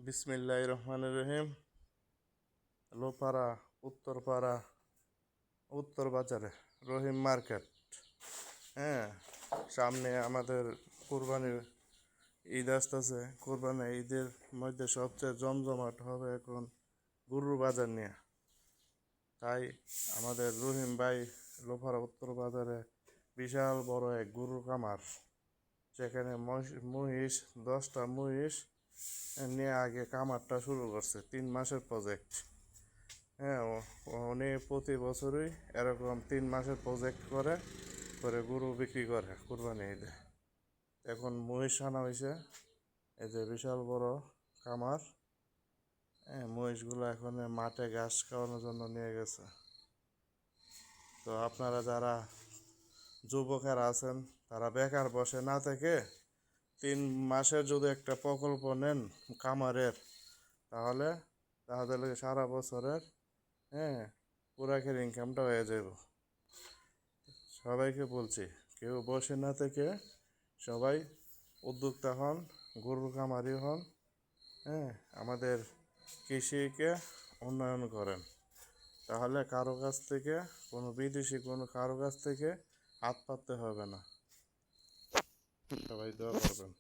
বিসমিল্লাহির রহমানির রহিম। লোপাড়া, উত্তরপাড়া, উত্তর বাজারে রহিম মার্কেট। হ্যাঁ, সামনে আমাদের কুরবানির ঈদ আসতেছে। কুরবানি ঈদের মধ্যে সবচেয়ে জমজমাট হবে এখন গরুর বাজার নিয়ে। তাই আমাদের রহিম ভাই লোপাড়া উত্তর বাজারে বিশাল বড় এক গরুর খামার, সেখানে মহিষ 10টা মহিষ নিয়ে আগে খামারটা শুরু করছে। 3 মাসের প্রজেক্ট। হ্যাঁ, উনি প্রতি বছরই এরকম 3 মাসের প্রজেক্ট করে করে গরু বিক্রি করে কুরবানি ঈদে। এখন মহিষ আনা হয়েছে, এই যে বিশাল বড় খামার। হ্যাঁ, মহিষগুলো এখন মাঠে ঘাস খাওয়ানোর জন্য নিয়ে গেছে। তো আপনারা যারা যুবকেরা আছেন, তারা বেকার বসে না থেকে 3 মাসের যদি একটা প্রকল্প নেন খামারের, তাহলে তাহলে সারা বছরের পুরাকের ইনকামটা হয়ে যাব। সবাইকে বলছি, কেউ বসে না থেকে সবাই উদ্যোক্তা হন, গরুর খামারি হন। আমাদের কৃষিকে উন্নয়ন করেন, তাহলে কারো কাছ থেকে বিদেশি কারো কাছ থেকে হাত পাততে হবে না। সবাই দোয়া করবেন।